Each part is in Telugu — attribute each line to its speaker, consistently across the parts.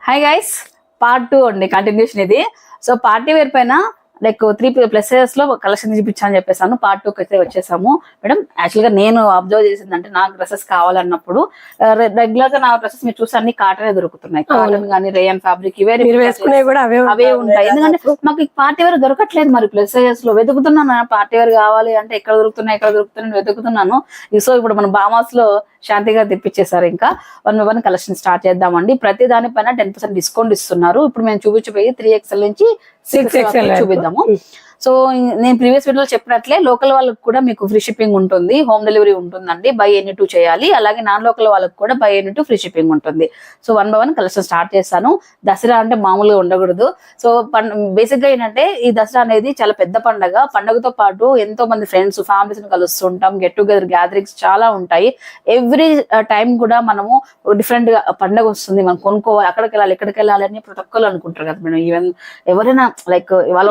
Speaker 1: హాయ్ గైస్, పార్ట్ 2 అండి, కంటిన్యూషన్ ఇది. సో పార్టీ వేర్ పైన లైక్ 3+ లో కలెక్షన్ చూపించాలని చెప్పేసాను. పార్ట్ 2 అయితే వచ్చేసాము మేడం. యాక్చువల్ గా నేను అబ్జర్వ్ చేసిందంటే నాకు డ్రెస్సెస్ కావాలన్నప్పుడు రెగ్యులర్ గా నా డ్రెస్సెస్ మీరు చూస్తే అన్ని కాటనే దొరుకుతున్నాయి. కాటన్ గానీ రేయన్ ఫ్యాబ్రిక్ ఇవే అవే ఉంటాయి. ఎందుకంటే మాకు పార్టీ వేర్ దొరకట్లేదు. మరి ప్లస్ సైజెస్ లో వెతుకుతున్నాను. పార్టీ వేర్ కావాలి అంటే ఎక్కడ దొరుకుతున్నాయి వెతుకుతున్నాను. సో ఇప్పుడు మన బామాస్ లో శాంతి గారు తెప్పించేసారు. ఇంకా 1 కలెక్షన్ స్టార్ట్ చేద్దామండి. ప్రతి దానిపైన 10% డిస్కౌంట్ ఇస్తున్నారు. ఇప్పుడు మేము చూపించబోయి 3XL నుంచి 6XL చూపిద్దాము. సో నేను ప్రీవియస్ వీడియోలో చెప్పినట్లే లోకల్ వాళ్ళకి కూడా మీకు ఫ్రీ షిప్పింగ్ ఉంటుంది, హోమ్ డెలివరీ ఉంటుందండి. బై ఎనీ 2 చేయాలి. అలాగే నాన్ లోకల్ వాళ్ళకి కూడా బై ఎనీ 2 ఫ్రీ షిప్పింగ్ ఉంటుంది. సో 1 కలెక్షన్ స్టార్ట్ చేస్తాను. దసరా అంటే మామూలుగా ఉండకూడదు. సో బేసిక్ గా ఏంటంటే ఈ దసరా అనేది చాలా పెద్ద పండగ. పండుగతో పాటు ఎంతో మంది ఫ్రెండ్స్ ఫ్యామిలీస్ కలుస్తుంటాం. గెట్ టుగెదర్ గ్యాదరింగ్స్ చాలా ఉంటాయి. ఎవ్రీ టైం కూడా మనము డిఫరెంట్ గా పండగ వస్తుంది, మనం కొనుక్కోవాలి, అక్కడికి వెళ్ళాలి ఇక్కడికి వెళ్ళాలి అని ప్రతి ఒక్కరు అనుకుంటారు కదా మేడం. ఈవెన్ ఎవరైనా లైక్ వాళ్ళ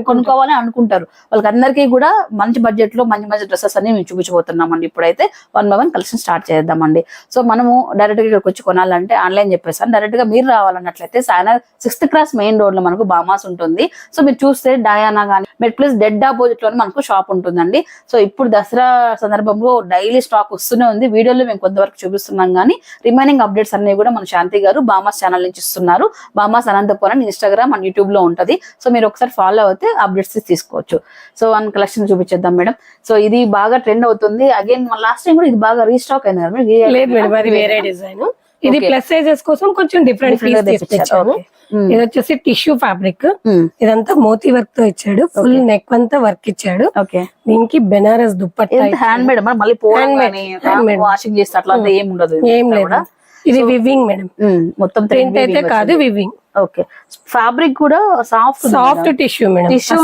Speaker 1: కొనుక్కోవాలి అనుకుంటారు. వాళ్ళకి అందరికీ కూడా మంచి బడ్జెట్ లో మంచి డ్రెస్సెస్ అన్ని మేము చూపించబోతున్నామండి. ఇప్పుడైతే 1 కలెక్షన్ స్టార్ట్ చేద్దామండి. సో మనము డైరెక్ట్ గా ఇక్కడికి వచ్చి కొనాలంటే ఆన్లైన్ చెప్పేసాను. డైరెక్ట్ గా మీరు రావాలన్నట్లయితే సాయనర్ 6th క్రాస్ మెయిన్ రోడ్ లో మనకు బామాస్ ఉంటుంది. సో మీరు చూస్తే డయానా గానీ మెట్ప్లస్ డెడ్ ఆపోజిట్ లోనే మనకు షాప్ ఉంటుందండి. సో ఇప్పుడు దసరా సందర్భంలో డైలీ స్టాక్ వస్తూనే ఉంది. వీడియోలో మేము కొంతవరకు చూపిస్తున్నాం కానీ రిమైనింగ్ అప్డేట్స్ అన్ని కూడా మన శాంతి గారు బామాస్ ఛానల్ నుంచి ఇస్తున్నారు. బామాస్ అనంతపురం ఇన్స్టాగ్రామ్ అండ్ యూట్యూబ్ లో ఉంటది. సో మీరు ఒకసారి ఫాలో అయితే అప్డేట్స్ తీసుకోవచ్చు. సో 1 కలెక్షన్ చూపించేద్దాం మేడం. సో ఇది బాగా ట్రెండ్ అవుతుంది. అగైన్ లాస్ట్ టైం కూడా ఇది బాగా రీస్టాక్ అయింది కదా మేడం.
Speaker 2: వేరే డిజైన్ ఇది ప్లస్ సైజెస్ కోసం కొంచెం డిఫరెంట్ ఇది వచ్చేసి టిష్యూ ఫ్యాబ్రిక్. ఇదంతా మోతీ వర్క్ తో ఇచ్చాడు. ఫుల్ నెక్ అంతా వర్క్ ఇచ్చాడు. దీనికి బెనారస్ దుప్పట్టా
Speaker 1: హ్యాండ్ మేడ్ మళ్ళీ వాషింగ్ చేస్తే అట్లా ఏం ఉండదు.
Speaker 2: ఏం లేదు. ఇది వివింగ్ మేడం,
Speaker 1: మొత్తం
Speaker 2: ప్రింట్ అయితే కాదు, వివింగ్.
Speaker 1: ఓకే, ఫ్యాబ్రిక్ కూడా
Speaker 2: సాఫ్ట్ టిష్యూ మేడం.
Speaker 1: టిష్యూ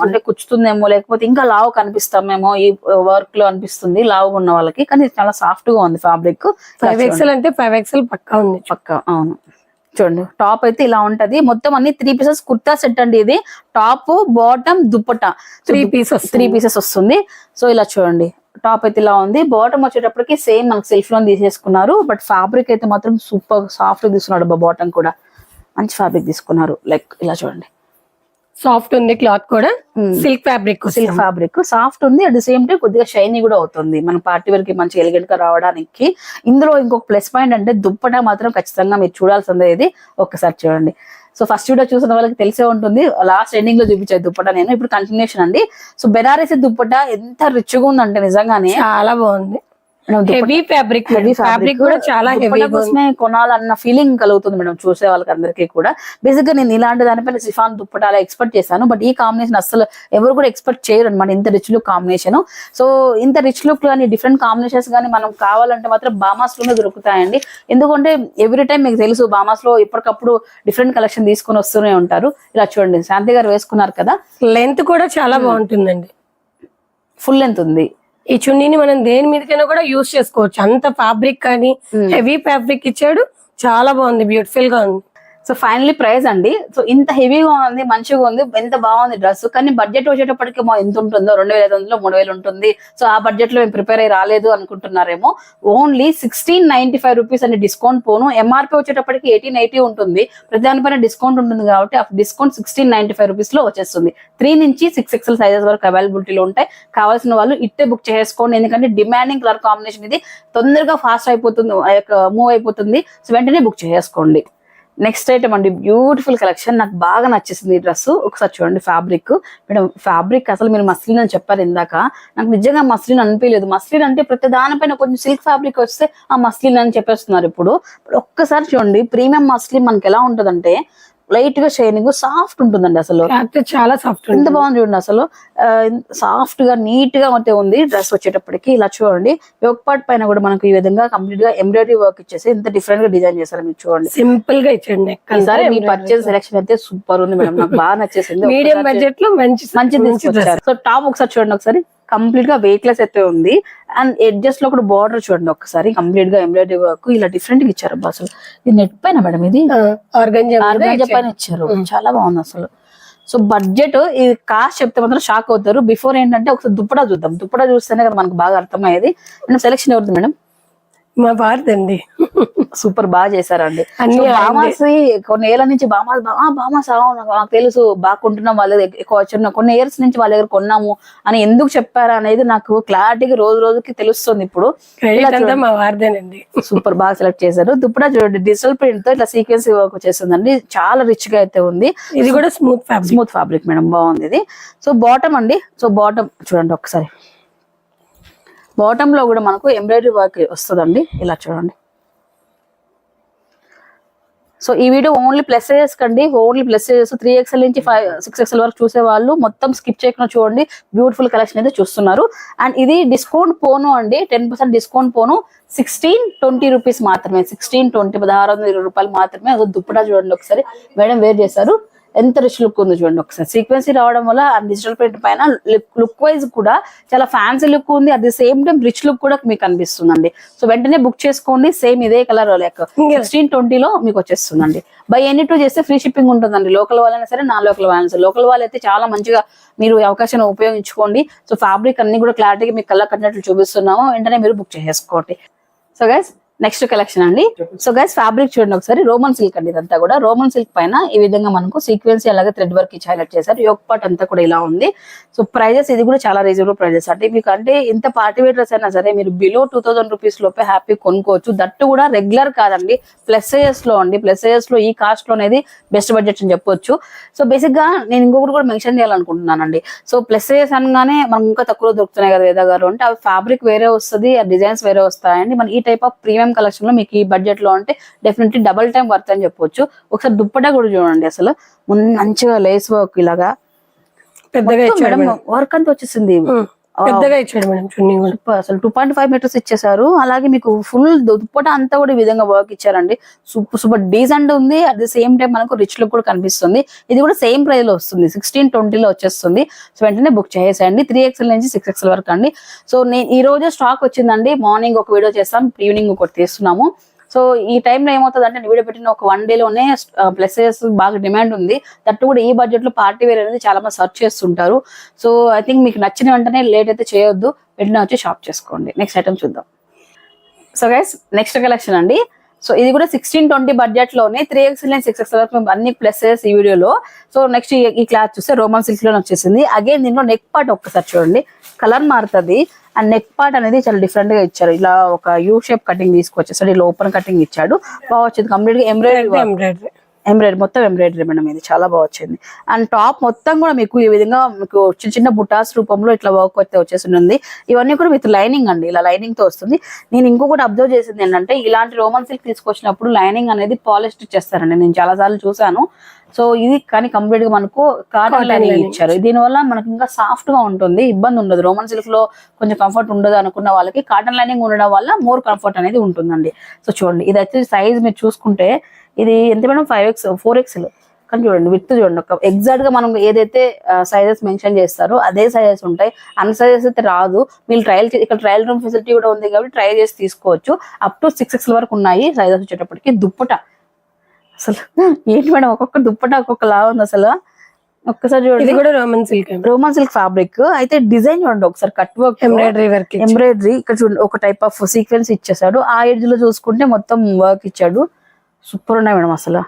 Speaker 1: అంటే కుచ్చుతుందేమో, లేకపోతే ఇంకా లావు కనిపిస్తామేమో ఈ వర్క్ లో అనిపిస్తుంది లావు ఉన్న వాళ్ళకి. కానీ చాలా సాఫ్ట్ గా ఉంది ఫ్యాబ్రిక్.
Speaker 2: 5XL అంటే 5XL పక్కా ఉంది.
Speaker 1: పక్కా, అవును. చూడండి టాప్ అయితే ఇలా ఉంటది. మొత్తం అన్ని 3 పీసెస్ కుర్తా సెట్ అండి. ఇది టాప్ బాటమ్ దుప్పటా 3 పీసెస్ వస్తుంది. సో ఇలా చూడండి, టాప్ అయితే ఇలా ఉంది. బాటమ్ వచ్చేటప్పటికి సేమ్ మనకు సెల్ఫ్ లో తీసేసుకున్నారు. బట్ ఫ్యాబ్రిక్ అయితే మాత్రం సూపర్ సాఫ్ట్ తీసుకున్నాడు. బాటమ్ కూడా మంచి ఫ్యాబ్రిక్ తీసుకున్నారు. లైక్ ఇలా చూడండి,
Speaker 2: సాఫ్ట్ ఉంది. క్లాత్ కూడా సిల్క్ ఫ్యాబ్రిక్
Speaker 1: సాఫ్ట్ ఉంది. అట్ ది సేమ్ టైం కొద్దిగా షైనీ కూడా అవుతుంది. మన పార్టీ వేర్ కి మంచి ఎలిగెంట్ గా రావడానికి. ఇందులో ఇంకొక ప్లస్ పాయింట్ అంటే దుప్పటా మాత్రం ఖచ్చితంగా మీరు చూడాల్సిందే. ఇది ఒక్కసారి చూడండి. సో ఫస్ట్ వీడియో చూసిన వాళ్ళకి తెలిసే ఉంటుంది. లాస్ట్ ఎండింగ్ లో చూపించాను దుప్పటా నేను. ఇప్పుడు కంటిన్యూషన్ అండి. సో బెనారసి దుప్పటా ఎంత రిచ్ గా ఉందంటే నిజంగానే
Speaker 2: చాలా బాగుంది. హెవీ ఫ్యాబ్రిక్ కూడా చాలా హెవీ
Speaker 1: కోసమే కొనాలన్న ఫీలింగ్ కలుగుతుంది మేడం చూసే వాళ్ళకి అందరికీ కూడా. బేసిక్ గా నేను ఇలాంటి దానిపైన సిఫాన్ దుప్పటాలా ఎక్స్పెక్ట్ చేశాను. బట్ ఈ కాంబినేషన్ అసలు ఎవరు కూడా ఎక్స్పెక్ట్ చేయరు అనమాట, ఇంత రిచ్ లుక్ కాంబినేషన్. సో ఇంత రిచ్ లుక్ కానీ డిఫరెంట్ కాంబినేషన్స్ కానీ మనం కావాలంటే మాత్రం బామాస్ లోనే దొరుకుతాయండి. ఎందుకంటే ఎవ్రీ టైం మీకు తెలుసు బామాస్ లో ఎప్పటికప్పుడు డిఫరెంట్ కలెక్షన్ తీసుకొని వస్తూనే ఉంటారు. ఇలా చూడండి, శాంతి గారు వేసుకున్నారు కదా.
Speaker 2: లెంత్ కూడా చాలా బాగుంటుందండి.
Speaker 1: ఫుల్ లెంత్ ఉంది.
Speaker 2: ఈ చున్నీని మనం దేని మీదకైనా కూడా యూజ్ చేసుకోవచ్చు. అంత ఫ్యాబ్రిక్ కానీ హెవీ ఫ్యాబ్రిక్ ఇచ్చాడు. చాలా బాగుంది, బ్యూటిఫుల్ గా ఉంది.
Speaker 1: సో ఫైనలీ ప్రైస్ అండి. సో ఇంత హెవీగా ఉంది, మంచిగా ఉంది, ఎంత బాగుంది డ్రెస్. కానీ బడ్జెట్ వచ్చేటప్పటికి ఎంత ఉంటుందో 2500 3000 ఉంటుంది. సో ఆ బడ్జెట్ లో మేము ప్రిపేర్ అయ్యి రాలేదు అనుకుంటున్నారేమో. ఓన్లీ 1695 రూపీస్ అని డిస్కౌంట్ పోను. ఎంఆర్పీ వచ్చేటప్పటికి 1880 ఉంటుంది. ప్రతి దానిపైన డిస్కౌంట్ ఉంటుంది కాబట్టి ఆ డిస్కౌంట్ 1695 రూపీస్ లో వచ్చేస్తుంది. 3 నుంచి 6XL సైజెస్ వరకు అవైలబిలిటీలో ఉంటాయి. కావాల్సిన వాళ్ళు ఇట్టే బుక్ చేసుకోండి. ఎందుకంటే డిమాండింగ్ కలర్ కాంబినేషన్ ఇది. తొందరగా ఫాస్ట్ అయిపోతుంది, మూవ్ అయిపోతుంది. సో వెంటనే బుక్ చేసుకోండి. నెక్స్ట్ ఐటమ్ అండి, బ్యూటిఫుల్ కలెక్షన్. నాకు బాగా నచ్చేసింది ఈ డ్రెస్. ఒకసారి చూడండి ఫ్యాబ్రిక్. మేడం ఫ్యాబ్రిక్ అసలు మీరు మస్లిన్ అని చెప్పారు ఇందాక, నాకు నిజంగా మస్లిన్ అనిపించలేదు. మస్లిన్ అంటే ప్రతి దానిపైన కొంచెం సిల్క్ ఫ్యాబ్రిక్ వస్తే ఆ మస్లిన్ అని చెప్పేస్తున్నారు. ఇప్పుడు ఒక్కసారి చూడండి, ప్రీమియం మస్లిన్ మనకి ఎలా ఉంటదంటే లైట్ గా షైనింగ్ సాఫ్ట్ ఉంటుందండి. అసలు
Speaker 2: చాలా సాఫ్ట్,
Speaker 1: ఎంత బాగుంది చూడండి. అసలు సాఫ్ట్ గా నీట్ గా అయితే ఉంది డ్రెస్ వచ్చేటప్పటికి. ఇలా చూడండి, యోక్ పార్ట్ పైన కూడా మనకు ఈ విధంగా కంప్లీట్ గా ఎంబ్రాయిడరీ వర్క్ ఇచ్చేసి ఎంత డిఫరెంట్ గా డిజైన్ చేశారు మీరు చూడండి.
Speaker 2: సింపుల్ గా ఇచ్చండి.
Speaker 1: ఈసారి మీ పర్చేస్ సెలెక్షన్ అయితే సూపర్ ఉంది మేడం, నాకు బాగా నచ్చేసింది.
Speaker 2: మీడియం బడ్జెట్ లో మంచి.
Speaker 1: సో టాప్ ఒకసారి చూడండి, ఒకసారి కంప్లీట్ గా వెయిట్ లెస్ అయితే ఉంది. అండ్ ఎడ్జెస్ లో కూడా బార్డర్ చూడండి ఒకసారి, కంప్లీట్ గా ఎంబ్రాయిడరీ వర్క్ ఇలా డిఫరెంట్ గా ఇచ్చారు. అసలు ఇది నెట్ పైన మేడం, ఇది ఆర్గాంజా పైన ఇచ్చారు. చాలా బాగుంది అసలు. సో బడ్జెట్ ఇది కాస్ట్ చెప్తే మాత్రం షాక్ అవుతారు. బిఫోర్ ఏంటంటే ఒకసారి దుప్పటా చూద్దాం. దుప్పటా చూస్తేనే కదా మనకు బాగా అర్థమయ్యేది. మేడం సెలెక్షన్ ఎవరిది మేడం?
Speaker 2: మా వారిదండి.
Speaker 1: సూపర్ బాగా చేశారండి.
Speaker 2: అన్ని
Speaker 1: బామాస్ కొన్ని ఏళ్ళ నుంచి బామాస్ నాకు తెలుసు బాగా కొంటున్నాం, వాళ్ళ దగ్గర ఎక్కువ వచ్చిన కొన్ని ఇయర్స్ నుంచి వాళ్ళ దగ్గర కొన్నాము అని ఎందుకు చెప్పారా అనేది నాకు క్లారిటీగా రోజు రోజుకి తెలుస్తుంది. ఇప్పుడు
Speaker 2: మా వారిదేనండి.
Speaker 1: సూపర్ బాగా సెలెక్ట్ చేశారు. దుప్పటా చూడండి డిజిటల్ ప్రింట్ తో ఇట్లా సీక్వెన్స్ వర్క్ వచ్చేస్తుందండి, చాలా రిచ్ గా అయితే ఉంది.
Speaker 2: ఇది కూడా స్మూత్
Speaker 1: ఫ్యాబ్రిక్ మేడం, బాగుంది ఇది. సో బాటమ్ అండి, సో బాటమ్ చూడండి ఒకసారి, బాటమ్ లో కూడా మనకు ఎంబ్రాయిడరీ వర్క్ వస్తుందండి, ఇలా చూడండి. సో ఈ వీడియో ఓన్లీ ప్లస్ సైజెస్ కండి, ఓన్లీ ప్లస్ సైజెస్ 3XL నుంచి 6XL వరకు చూసే వాళ్ళు మొత్తం స్కిప్ చేయకుండా చూడండి, బ్యూటిఫుల్ కలెక్షన్ అయితే చూస్తున్నారు. అండ్ ఇది డిస్కౌంట్ పోను అండి, 10% డిస్కౌంట్ పోను, 1620 రూపీస్ మాత్రమే, 1620 1620 రూపాయలు మాత్రమే. అదో దుప్పటా చూడండి ఒకసారి, మేడం వేర్ చేశారు, ఎంత రిచ్ లుక్ ఉంది చూడండి ఒకసారి. సీక్వెన్సీ రావడం వల్ల ఆ డిజిటల్ ప్రింట్ పైన లుక్ వైజ్ కూడా చాలా ఫ్యాన్సీ లుక్ ఉంది, at the same time rich look కూడా మీకు అనిపిస్తుందండి. సో వెంటనే బుక్ చేసుకోండి, సేమ్ ఇదే కలర్ లైక్ 1620 లో మీకు వచ్చేస్తుందండి. బై ఎనీ టూ చేస్తే ఫ్రీ షిప్పింగ్ ఉంటుందండి, లోకల్ వాళ్ళైనా సరే నాన్ లోకల్ వాళ్ళైనా సరే. లోకల్ వాళ్ళు అయితే చాలా మంచిగా మీరు ఈ అవకాశాన్ని ఉపయోగించుకోండి. సో ఫ్యాబ్రిక్ అన్ని కూడా క్లారిటీగా మీకు కళ్ళ కట్టినట్లు చూపిస్తున్నాము, వెంటనే మీరు బుక్ చేసుకోండి. సో గైస్ నెక్స్ట్ కలెక్షన్ అండి. సో గైస్ ఫ్యాబ్రిక్ చూడండి ఒకసారి, రోమన్ సిల్క్ అండి, ఇదంతా కూడా రోమన్ సిల్క్ పైన ఈ విధంగా మనకు సీక్వెన్సీ అలాగే థ్రెడ్ వర్క్ ఇచ్చి హైలైట్ చేశారు. యోక్ పార్ట్ అంతా కూడా ఇలా ఉంది. సో ప్రైజెస్ ఇది కూడా చాలా రీజనబుల్ ప్రైజెస్ అంటే మీకు, అంటే ఇంత పార్టీ వేర్ డ్రెస్ అయినా సరే మీరు బిలో 2000 రూపీస్ లోపే హ్యాపీ కొనుక్కోవచ్చు. దట్టు కూడా రెగ్యులర్ కాదండి, ప్లస్ సైజెస్ లో అండి. ప్లస్ సైజెస్ లో ఈ కాస్ట్ లో అనేది బెస్ట్ బడ్జెట్ అని చెప్పొచ్చు. సో బేసిక్ గా నేను ఇంకొకటి కూడా మెన్షన్ చేయాలనుకుంటున్నానండి. సో ప్లస్ సైజెస్ అనగానే మనకు ఇంకా తక్కువ దొరుకుతున్నాయి కదా వేద గారు అంటే, అవి ఫ్యాబ్రిక్ వేరే వస్తుంది, ఆ డిజైన్స్ వేరే వస్తాయండి. మన ఈ టైప్ ఆఫ్ ప్రీమియం కలెక్షన్ లో మీకు ఈ బడ్జెట్ లో అంటే డెఫినెట్లీ డబల్ టైం వర్త్ అని చెప్పొచ్చు. ఒకసారి దుప్పటా కూడా చూడండి, అసలు మంచిగా లేస్ వర్క్ ఇలాగా
Speaker 2: పెద్దగా
Speaker 1: వర్క్ అంతా వచ్చేసింది,
Speaker 2: పెద్దగా ఇచ్చాడు మేడం చున్నీ కూడా.
Speaker 1: అసలు 2.5 మీటర్స్ ఇచ్చేసారు. అలాగే మీకు ఫుల్ దుప్పట అంతా కూడా ఈ విధంగా వర్క్ ఇచ్చారండి, సూపర్ డీసెంట్ ఉంది. అట్ ది సేమ్ టైం మనకు రిచ్ లుక్ కూడా కనిపిస్తుంది. ఇది కూడా సేమ్ ప్రైస్ లో వస్తుంది, 1620 లో వచ్చేస్తుంది. సో వెంటనే బుక్ చేసేయండి, 3XL నుంచి 6XL వరకు అండి. సో నేను ఈ రోజే స్టాక్ వచ్చిందండి, మార్నింగ్ ఒక వీడియో చేస్తాం, ఈవినింగ్ ఒకటి తీస్తున్నాము. సో ఈ టైంలో ఏమవుతుంది అంటే వీడియో పెట్టిన ఒక 1 డేలోనే ప్లస్ సైజెస్ బాగా డిమాండ్ ఉంది. దట్టు కూడా ఈ బడ్జెట్ లో పార్టీ వేర్ అనేది చాలా మంది సర్చ్ చేస్తుంటారు. సో ఐ థింక్ మీకు నచ్చిన వెంటనే లేట్ అయితే చేయొద్దు, వెంటనే వచ్చి షాప్ చేసుకోండి. నెక్స్ట్ ఐటమ్ చూద్దాం. సో గైస్ నెక్స్ట్ కలెక్షన్ అండి. సో ఇది కూడా 1620 బడ్జెట్ లోనే 3XL నుంచి 6XL వరకు అన్ని ప్లసెస్ ఈ వీడియోలో. సో నెక్స్ట్ ఈ క్లాత్ చూస్తే రోమన్ సిల్క్ లోనే వచ్చేసింది. అగైన్ దీంట్లో నెక్ పార్ట్ ఒక్కసారి చూడండి, కలర్ మారుతుంది. అండ్ నెక్ పార్ట్ అనేది చాలా డిఫరెంట్ గా ఇచ్చారు, ఇలా ఒక యూ షేప్ కటింగ్ తీసుకొచ్చేసాడు, ఇలా ఓపెన్ కటింగ్ ఇచ్చాడు, బాగా వచ్చింది. కంప్లీట్ గా ఎంబ్రాయిడరీ మొత్తం ఎంబ్రాయిడరీ మేడం, ఇది చాలా బాగా వచ్చింది. అండ్ టాప్ మొత్తం కూడా మీకు ఈ విధంగా మీకు చిన్న చిన్న బుటాస్ రూపంలో ఇట్లా వర్క్ అయితే వచ్చేసింది. ఇవన్నీ కూడా విత్ లైనింగ్ అండి, ఇలా లైనింగ్ తో వస్తుంది. నేను ఇంకొకటి అబ్జర్వ్ చేసింది ఏంటంటే, ఇలాంటి రోమన్ సిల్క్ తీసుకొచ్చినప్పుడు లైనింగ్ అనేది పాలిష్ చేస్తారండి, నేను చాలా సార్లు చూసాను. సో ఇది కానీ కంప్లీట్ గా మనకు కాటన్ లైనింగ్ ఇచ్చారు. దీనివల్ల మనకు ఇంకా సాఫ్ట్ గా ఉంటుంది, ఇబ్బంది ఉండదు. రోమన్ సిల్క్ లో కొంచెం కంఫర్ట్ ఉండదు అనుకున్న వాళ్ళకి కాటన్ లైనింగ్ ఉండడం వల్ల మోర్ కంఫర్ట్ అనేది ఉంటుందండి. సో చూడండి, ఇది అయితే సైజ్ మీరు చూసుకుంటే ఇది ఎంత మేడం 4XL కానీ చూడండి, విత్ చూడండి, ఒక ఎగ్జాక్ట్ గా మనం ఏదైతే సైజెస్ మెన్షన్ చేస్తారో అదే సైజెస్ ఉంటాయి. అన్ని సైజెస్ అయితే రాదు, మీరు ఇక్కడ ట్రయల్ రూమ్ ఫెసిలిటీ కూడా ఉంది కాబట్టి ట్రై చేసి తీసుకోవచ్చు. అప్ టు 6XL వరకు ఉన్నాయి సైజెస్ వచ్చేటప్పటికి. దుప్పట అసలు ఏంటి మేడం, ఒక్కొక్క దుప్పట ఒక్కొక్క లా ఉంది అసలు. ఒక్కసారి చూడండి,
Speaker 2: ఇది కూడా రోమన్ సిల్క్
Speaker 1: ఫ్యాబ్రిక్ అయితే డిజైన్ చూడండి ఒకసారి, కట్ వర్క్ ఎంబ్రాయిడరీ ఇక్కడ చూడండి, ఒక టైప్ ఆఫ్ సీక్వెన్స్ ఇచ్చేసాడు. ఆ ఎడ్జ్ లో చూసుకుంటే మొత్తం వర్క్ ఇచ్చాడు, సూపర్ ఉన్నాయి మేడం. అసలు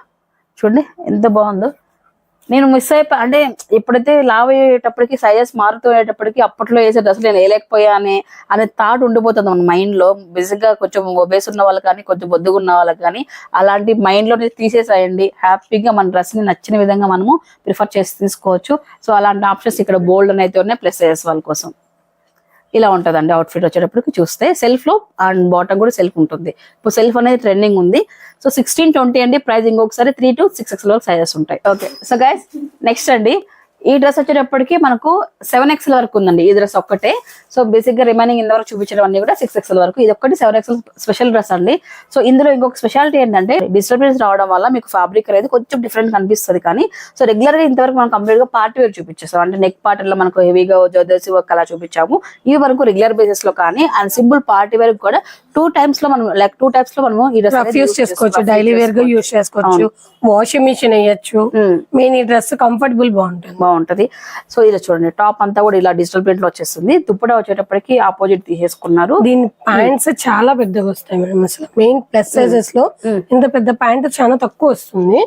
Speaker 1: చూడండి ఎంత బాగుందో. నేను మిస్ అయిపోయి అంటే ఎప్పుడైతే లావ్ అయ్యేటప్పటికి సైజెస్ మారుతూయేటప్పటికి అప్పట్లో వేసే డ్రెస్సులు నేను వేయలేకపోయా అనే థాట్ ఉండిపోతుంది మన మైండ్ లో. బేసిక్ గా కొంచెం ఒబేస్ ఉన్న వాళ్ళకి కానీ కొంచెం బొద్దుగా ఉన్న వాళ్ళకి కానీ అలాంటి మైండ్ లో తీసేసాయండి. హ్యాపీగా మన డ్రెస్ ని నచ్చిన విధంగా మనము ప్రిఫర్ చేసి తీసుకోవచ్చు. సో అలాంటి ఆప్షన్స్ ఇక్కడ బోల్డ్ అని అయితే ఉన్నాయి ప్లస్ సైజెస్ వాళ్ళ కోసం. ఇలా ఉంటదండి అవుట్ఫిట్ వచ్చేటప్పటికి. చూస్తే సెల్ఫ్ లో అండ్ బాటమ్ కూడా సెల్ఫ్ ఉంటుంది. ఇప్పుడు సెల్ఫ్ అనేది ట్రెండింగ్ ఉంది. సో 1620 అండి ప్రైస్. ఇంకొకసారి 3 to 6XL వరకు సైజెస్ ఉంటాయి. ఓకే, సో గైస్ నెక్స్ట్ అండి, ఈ డ్రెస్ వచ్చేటప్పటికి మనకు 7XL వరకు ఉందండి ఈ డ్రెస్ ఒక్కటే. సో బేసిక్ గా రిమైనింగ్ ఇంతవరకు చూపించడం అన్ని కూడా 6XL వరకు. ఇది ఒక్కటి 7XL స్పెషల్ డ్రెస్ అండి. సో ఇందులో ఇంకొక స్పెషాలిటీ ఏంటంటే, డిస్టర్బెన్స్ రావడం వల్ల మీకు ఫ్యాబ్రిక్ అనేది కొంచెం డిఫరెంట్ కనిపిస్తుంది. కానీ సో రెగ్యులర్ గా ఇంతవరకు మనం కంప్లీట్ గా పార్టీ వేర్ చూపించేస్తాం, అంటే నెక్ పార్ట్ లో మనకు హెవీగా జర్దర్సీ వర్క్ అలా చూపించాము. ఇవి వరకు రెగ్యులర్ బేసిస్ లో కానీ అండ్ సింపుల్ పార్టీ వేర్ కూడా 2 types లో మనం లైక్ 2 types లో మనము ఈ డ్రెస్
Speaker 2: యూస్ చేసుకోవచ్చు, డైలీ వేర్ గా యూస్ చేసుకోవచ్చు, వాషింగ్ మిషన్ వేయచ్చు. మెయిన్ ఈ డ్రెస్ కంఫర్టబుల్ బాగుంటుంది.
Speaker 1: ఉంటది. సో ఇలా చూడండి టాప్ అంతా కూడా ఇలా డిజిటల్ ప్రింట్ లో వచ్చేస్తుంది. దుప్పటా వచ్చేటప్పటికి ఆపోజిట్ తీసేసుకున్నారు.
Speaker 2: దీని ప్యాంట్స్ చాలా పెద్దగా వస్తాయి మేడం. అసలు మెయిన్ ప్లస్ సైజెస్ లో ఇంత పెద్ద ప్యాంట్ చాలా తక్కువ వస్తుంది.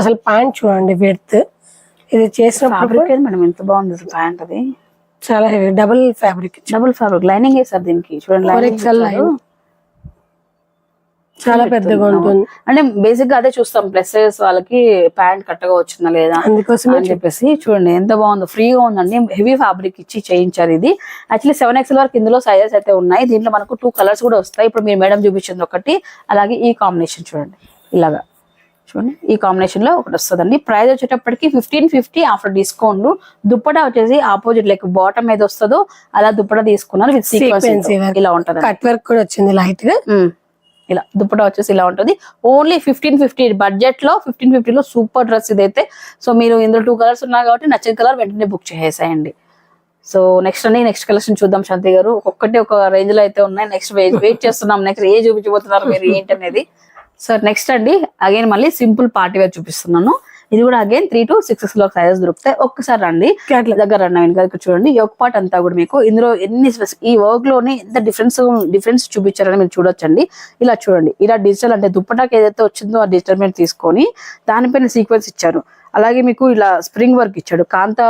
Speaker 2: అసలు ప్యాంట్ చూడండి విడ్త్, ఇది చేసినప్పుడు
Speaker 1: మేడం ఎంత బాగుంది అసలు ప్యాంట్. అది
Speaker 2: చాలా హెవీ డబుల్ ఫ్యాబ్రిక్
Speaker 1: లైనింగ్ వేసారు దీనికి చూడండి.
Speaker 2: చాలా పెద్దగా ఉంటుంది.
Speaker 1: అంటే బేసిక్ గా అదే చూస్తాం ప్లస్ సైజ్ వాళ్ళకి ప్యాంట్ కట్టగా వచ్చిందా లేదా
Speaker 2: అందుకోసం
Speaker 1: అని చెప్పేసి. చూడండి ఎంత బాగుందో, ఫ్రీగా ఉందండి, హెవీ ఫ్యాబ్రిక్ ఇచ్చి చేయించారు ఇది. యాక్చువల్లీ 7XL వరకు ఇందులో సైజెస్ అయితే ఉన్నాయి. దీంట్లో మనకు 2 కలర్స్ కూడా వస్తాయి. ఇప్పుడు మీరు మేడం చూపించింది ఒకటి, అలాగే ఈ కాంబినేషన్ చూడండి ఇలాగా చూడండి, ఈ కాంబినేషన్ లో ఒకటి వస్తుందండి. ప్రైస్ వచ్చేటప్పటికి 1550 ఆఫ్టర్ డిస్కౌంట్. దుప్పటా వచ్చేసి ఆపోజిట్ లైక్ బాటమ్ ఏది వస్తుందో అలా దుప్పటా తీసుకున్నారు విత్ సీక్వెన్స్ ఇలా ఉంటది.
Speaker 2: కట్ వర్క్ కూడా వచ్చింది లైట్ గా.
Speaker 1: ఇలా దుప్పటా వచ్చేసి ఇలా ఉంటుంది. ఓన్లీ 1550 బడ్జెట్ లో 1550 లో సూపర్ డ్రెస్ ఇదైతే. సో మీరు ఇందులో 2 కలర్స్ ఉన్నాయి కాబట్టి నచ్చిన కలర్ వెంటనే బుక్ చేసేయండి. సో నెక్స్ట్ కలెక్షన్ చూద్దాం శాంతి గారు. ఒక్కొక్కటి ఒక రేంజ్ లో అయితే ఉన్నాయి. నెక్స్ట్ వెయిట్ చేస్తున్నాం, నెక్స్ట్ ఏ చూపించబోతున్నారు మీరు ఏంటి అనేది. సో నెక్స్ట్ అండి అగైన్ మళ్ళీ సింపుల్ పార్టీ వేర్ చూపిస్తున్నాను. ఇది కూడా అగైన్ 3 to 6 లో సైజెస్ దొరుకుతాయి. ఒక్కసారి రండి దగ్గర రండి వెనక చూడండి. యోక్ పార్ట్ అంతా కూడా మీకు ఇందులో ఎన్ని ఈ వర్క్ లోనే ఎంత డిఫరెన్స్ చూపించారని మీరు చూడొచ్చండి. ఇలా చూడండి, ఇలా డిజిటల్ అంటే దుప్పటాకి ఏదైతే వచ్చిందో ఆ డిజిటల్ మీద తీసుకొని దానిపైన సీక్వెన్స్ ఇచ్చారు. అలాగే మీకు ఇలా స్ప్రింగ్ వర్క్ ఇచ్చాడు, కాంత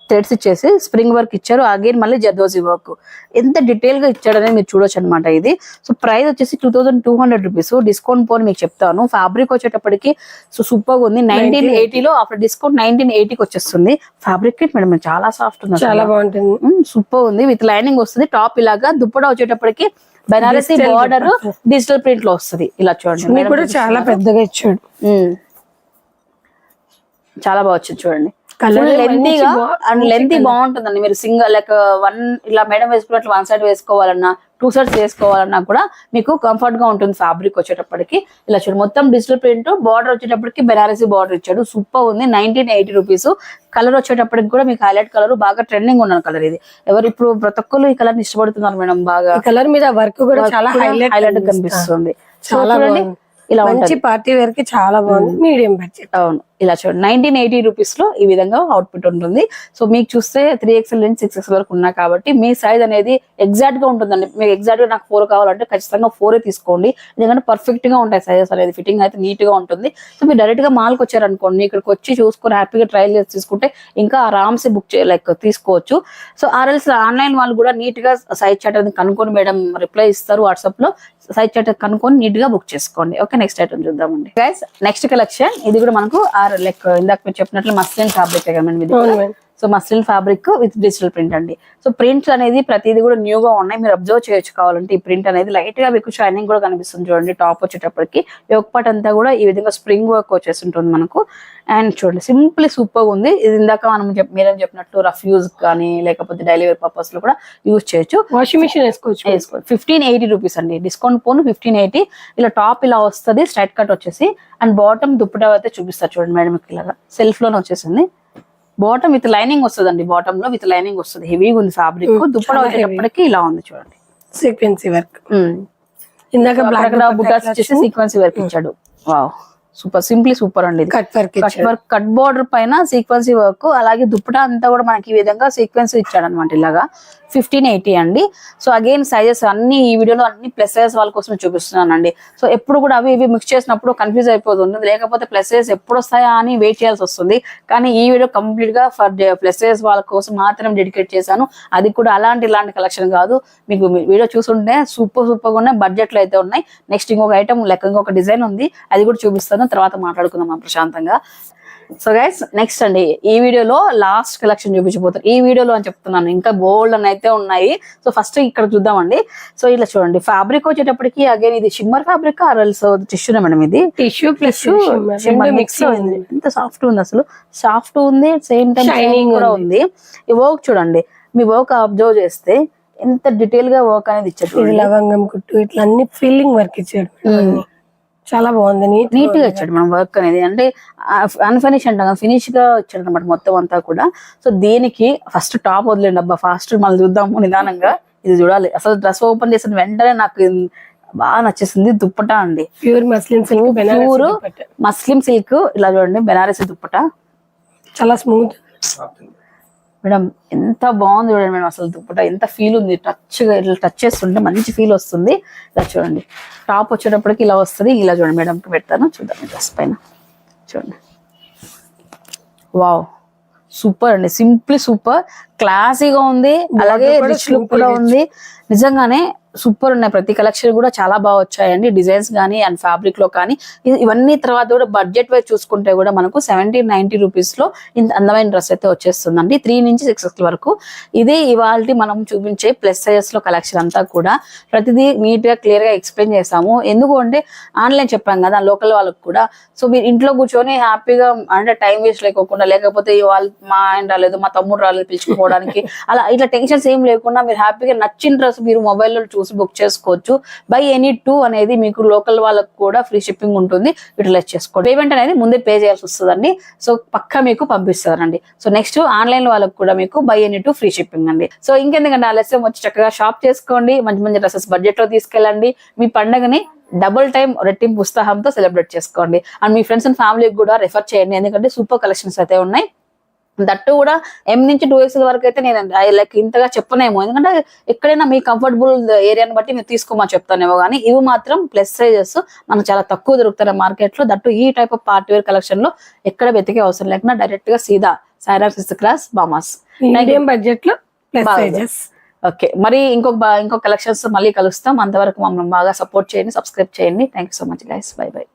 Speaker 1: థ్రెడ్స్ ఇచ్చేసి స్ప్రింగ్ వర్క్ ఇచ్చారు. అగైన్ మళ్ళీ జర్దోజీ వర్క్ ఎంత డీటెయిల్ గా ఇచ్చాడని మీరు చూడొచ్చు అనమాట ఇది. సో ప్రైస్ వచ్చేసి 2200 రూపీస్. డిస్కౌంట్ పోని మీకు చెప్తాను. ఫ్యాబ్రిక్ వచ్చేటప్పటికి సో సూపర్ ఉంది. 1980 లో ఆఫ్టర్ డిస్కౌంట్ 1980కి వచ్చేస్తుంది. ఫ్యాబ్రిక్ మేడం చాలా సాఫ్ట్ ఉంది,
Speaker 2: చాలా బాగుంటుంది,
Speaker 1: సూపర్ ఉంది. విత్ లైనింగ్ వస్తుంది. టాప్ ఇలాగా దుప్పటా వచ్చేటప్పటికి బెనారసీ బార్డర్ డిజిటల్ ప్రింట్ లో వస్తుంది. ఇలా చూడండి
Speaker 2: కూడా చాలా పెద్దగా ఇచ్చాడు,
Speaker 1: చాలా బాగా వచ్చింది చూడండి. లెంతీగా అండ్ లెంతీ బాగుంటుందండి. మీరు సింగిల్ లైక్ 1 ఇలా మేడం వేసుకున్నట్లు 1 సైడ్ వేసుకోవాలన్నా 2 సైడ్స్ వేసుకోవాలన్నా కూడా మీకు కంఫర్ట్ గా ఉంటుంది. ఫ్యాబ్రిక్ వచ్చేటప్పటికి ఇలా చూడండి మొత్తం డిజిటల్ ప్రింట్, బార్డర్ వచ్చేటప్పటికి బెనారసీ బార్డర్ ఇచ్చాడు. సూపర్ ఉంది. 1980 రూపీస్. కలర్ వచ్చేటప్పటికి కూడా మీకు హైలైట్ కలర్, బాగా ట్రెండింగ్ ఉన్న కలర్ ఇది. ఎవరు ఇప్పుడు ప్రతి ఒక్కరు ఈ కలర్ ఇష్టపడుతున్నారు మేడం. బాగా
Speaker 2: కలర్ మీద వర్క్ కూడా చాలా
Speaker 1: హైలైట్ కనిపిస్తుంది.
Speaker 2: చాలా ఇలా మంచి పార్టీ వేర్ కి చాలా బాగుంది, మీడియం బడ్జెట్.
Speaker 1: అవును ఇలా చూడండి 1980 రూపీస్ లో ఈ విధంగా అవుట్పుట్ ఉంటుంది. సో మీకు చూస్తే 3XL నుంచి 6XL వరకు ఉన్నా కాబట్టి మీ సైజ్ అనేది ఎగ్జాక్ట్ గా ఉంటుందండి. మీకు ఎగ్జాక్ట్ గా నాకు 4 కావాలంటే ఖచ్చితంగా 4 తీసుకోండి. ఎందుకంటే పర్ఫెక్ట్ గా ఉంటాయి సైజెస్ అనేది, ఫిట్టింగ్ అయితే నీట్ గా ఉంటుంది. సో మీరు డైరెక్ట్ గా మాల్కి వచ్చారనుకోండి, ఇక్కడికి వచ్చి చూసుకొని హ్యాపీగా ట్రయల్ చేసి తీసుకుంటే ఇంకా ఆరామ్సే బుక్ లైక్ తీసుకోవచ్చు. సో ఆర్ఎల్స్ ఆన్లైన్ వాళ్ళు కూడా నీట్ గా సైజ్ చార్ట్ అనేది కనుక్కొని మేడం రిప్లై ఇస్తారు వాట్సాప్ లో. సైజ్ చార్ట్ కనుక్కొని నీట్ గా బుక్ చేసుకోండి. ఓకే నెక్స్ట్ ఐటమ్ చూద్దామండి గైస్. నెక్స్ట్ కలెక్షన్ ఇది కూడా మనకు లైక్ ఇందాక మీరు చెప్పినట్లు మస్లిన్ ఫ్యాబ్రిక్ కదా. So muslin fabric with digital print అండి. సో ప్రింట్స్ అనేది ప్రతిదీ కూడా న్యూగా ఉన్నాయి, మీరు అబ్జర్వ్ చేయొచ్చు కావాలంటే. ఈ ప్రింట్ అనేది లైట్ గా మీకు షైనింగ్ కూడా కనిపిస్తుంది చూడండి. టాప్ వచ్చేటప్పటికి యోక్ పార్ట్ అంతా కూడా ఈ విధంగా స్ప్రింగ్ వర్క్ వచ్చేస్తుంటుంది మనకు. అండ్ చూడండి సింపుల్ సూపర్ ఉంది. ఇది ఇందాక మనం మీరేం చెప్పినట్టు రఫ్ యూజ్ కానీ లేకపోతే డైలీ వేర్ పర్పస్ లో కూడా యూజ్ చేయొచ్చు.
Speaker 2: వాషింగ్ మిషన్ వేసుకోవచ్చు.
Speaker 1: 1580 రూపీస్ అండి. డిస్కౌంట్ పోను 1580. ఇలా టాప్ ఇలా వస్తుంది స్ట్రైట్ కట్ వచ్చేసి. అండ్ బాటమ్ దుప్పటా అయితే చూపిస్తారు చూడండి మేడం. ఇలాగా సెల్ఫ్ లోనే వచ్చేసింది. బాటమ్ విత్ లైనింగ్ వస్తుంది అండి. బాటమ్ లో విత్ లైనింగ్ వస్తుంది. హెవీగా ఉంది ఫ్యాబ్రిక్. దుప్పటా వచ్చేటప్పటికి ఇలా ఉంది చూడండి,
Speaker 2: సీక్వెన్సీ వర్క్.
Speaker 1: ఇందాక బ్లాక్ బుటాస్ వచ్చేసి సీక్వెన్సీ వర్క్ ఇచ్చాడు. వావ్ సూపర్, సింప్లీ సూపర్ అండి.
Speaker 2: కట్ వర్క్,
Speaker 1: కట్ బోర్డర్ పైన సీక్వెన్సీ వర్క్, అలాగే దుప్పటా అంతా కూడా మనకి ఈ విధంగా సీక్వెన్స్ ఇచ్చాడు అనమాట. ఇలాగా 1580 అండి. సో అగైన్ సైజెస్ అన్ని ఈ వీడియోలో అన్ని ప్లస్ సైజ్ వాళ్ళ కోసం చూపిస్తున్నానండి. సో ఎప్పుడు కూడా అవి ఇవి మిక్స్ చేసినప్పుడు కన్ఫ్యూజ్ అయిపోతుంది, లేకపోతే ప్లస్ సైజ్ ఎప్పుడు వస్తాయా అని వెయిట్ చేయాల్సి వస్తుంది. కానీ ఈ వీడియో కంప్లీట్ గా ఫర్ ప్లస్ సైజ్ వాళ్ళ కోసం మాత్రం డెడికేట్ చేశాను. అది కూడా ఇలాంటి కలెక్షన్ కాదు. మీకు వీడియో చూసుంటే సూపర్ గా ఉన్నాయి, బడ్జెట్ లో అయితే ఉన్నాయి. నెక్స్ట్ ఇంకొక ఐటమ్ లెక్క ఇంకొక డిజైన్ ఉంది, అది కూడా చూపిస్తాను, తర్వాత మాట్లాడుకుందాం ప్రశాంతంగా. సో గైస్ నెక్స్ట్ అండి ఈ వీడియోలో లాస్ట్ కలెక్షన్ చూపించబోతారు. ఈ వీడియోలో అని చెప్తున్నాను, ఇంకా బోల్డ్ అని అయితే ఉన్నాయి. సో ఫస్ట్ ఇక్కడ చూద్దామండి. సో ఇలా చూడండి ఫ్యాబ్రిక్ వచ్చేటప్పటికి అగైన్ ఇది షిమ్మర్ ఫ్యాబ్రిక్ ఆర్ఎల్స్ టిష్యూనే మేడం. ఇది
Speaker 2: టిష్యూ ప్లస్
Speaker 1: మిక్స్ అయింది. ఎంత సాఫ్ట్ ఉంది అసలు, సాఫ్ట్ ఉంది, సేమ్ టైం షైనింగ్ కూడా ఉంది. ఈ వర్క్ చూడండి, మీ వర్క్ అబ్జర్వ్ చేస్తే ఎంత డీటెయిల్ గా వర్క్ అనేది ఇచ్చాడు.
Speaker 2: లవంగం కుట్టు ఇట్లా అన్ని ఫిల్లింగ్ వర్క్ ఇచ్చాడు, చాలా బాగుంది, నీట్ గా
Speaker 1: ఇచ్చాడు మనం వర్క్ అనేది. అంటే అన్ఫినిష్ అంటాం, ఫినిష్ గా ఇచ్చాడు అనమాట మొత్తం అంతా కూడా. సో దీనికి ఫస్ట్ టాప్ వదిలేండి అబ్బా, ఫాస్ట్ మళ్ళీ చూద్దాము నిదానంగా. ఇది చూడాలి అసలు. డ్రెస్ ఓపెన్ చేసిన వెంటనే నాకు బాగా నచ్చేసింది. దుప్పటా అండి,
Speaker 2: pure muslin silk,
Speaker 1: pure muslin silk. ఇలా చూడండి బెనారసీ దుప్పటా,
Speaker 2: చాలా స్మూత్,
Speaker 1: మేడం ఎంత బాగుంది చూడండి మేడం, అసలు దుప్పట ఎంత ఫీల్ ఉంది, టచ్ చేస్తుంటే మంచి ఫీల్ వస్తుంది. ఇలా చూడండి, టాప్ వచ్చేటప్పటికి ఇలా వస్తుంది. ఇలా చూడండి మేడంకి పెడతాను, చూద్దాం డ్రెస్ పైన చూడండి. వావ్, సూపర్ అండి, సింప్లీ సూపర్, క్లాసీగా ఉంది, అలాగే రిచ్ లుక్ కూడా ఉంది. నిజంగానే సూపర్ ఉన్నాయి. ప్రతి కలెక్షన్ కూడా చాలా బాగా వచ్చాయండి, డిజైన్స్ కానీ అండ్ ఫ్యాబ్రిక్ లో కానీ. ఇవన్నీ తర్వాత కూడా బడ్జెట్ వైజ్ చూసుకుంటే కూడా మనకు 1790 రూపీస్ లో ఇంత అందమైన డ్రెస్ అయితే వచ్చేస్తుందండి, 3 నుంచి 6 వరకు. ఇదే ఇవాళ మనం చూపించే ప్లస్ సైజెస్ లో కలెక్షన్ అంతా కూడా ప్రతిదీ నీట్ గా క్లియర్ గా ఎక్స్ప్లెయిన్ చేసాము. ఎందుకు అంటే ఆన్లైన్ చెప్పాం కదా లోకల్ వాళ్ళకి కూడా, సో మీరు ఇంట్లో కూర్చొని హ్యాపీగా అంటే టైం వేస్ట్ లేకోకుండా, లేకపోతే వాళ్ళు మా ఆయన రాలేదు, మా తమ్ముడు రాలేదు పిలుచుకోవడానికి, అలా ఇట్లా టెన్షన్స్ ఏం లేకుండా మీరు హ్యాపీగా నచ్చిన డ్రెస్ మీరు మొబైల్లో చూసి బుక్ చేసుకోవచ్చు. బై ఎనీ 2 అనేది మీకు లోకల్ వాళ్ళకు కూడా ఫ్రీ షిప్పింగ్ ఉంటుంది, యూటిలైజ్ చేసుకోండి. పేమెంట్ అనేది ముందే పే చేయాల్సి వస్తుందండి, సో పక్కా మీకు పంపిస్తారండి. సో నెక్స్ట్ ఆన్లైన్ వాళ్ళకు కూడా మీకు బై ఎనీ 2 ఫ్రీ షిప్పింగ్ అండి. సో ఇంకెందుకంటే ఆలస్యం, వచ్చి చక్కగా షాప్ చేసుకోండి, మంచి మంచి డ్రెస్సెస్ బడ్జెట్ లో తీసుకెళ్ళండి, మీ పండగని డబుల్ టైం రెట్టింపు ఉత్సాహంతో సెలబ్రేట్ చేసుకోండి. అండ్ మీ ఫ్రెండ్స్ అండ్ ఫ్యామిలీకి కూడా రెఫర్ చేయండి, ఎందుకంటే సూపర్ కలెక్షన్స్ అయితే ఉన్నాయి. దట్టు కూడా M నుంచి 2X వరకు అయితే నేను లైక్ ఇంతగా చెప్పనేమో, ఎందుకంటే ఎక్కడైనా మీ కంఫర్టబుల్ ఏరియాని బట్టి మీరు తీసుకోమని చెప్తానేమో, కానీ ఇవి మాత్రం ప్లస్ సైజెస్ మనకు చాలా తక్కువ దొరుకుతాయి మార్కెట్ లో. దట్టు ఈ type of party wear collection లో ఎక్కడ వెతికే అవసరం లేకుండా డైరెక్ట్ గా సీదా సాయిరామ్ 6th క్లాస్ బామాస్
Speaker 2: మీడియం బడ్జెట్ లో ప్లస్ సైజెస్.
Speaker 1: ఓకే, మరి ఇంకొక కలెక్షన్స్ మళ్ళీ కలుస్తాం. అంతవరకు మమ్మల్ని బాగా సపోర్ట్ చేయండి, సబ్స్క్రైబ్ చేయండి. Thank you so much guys, by by.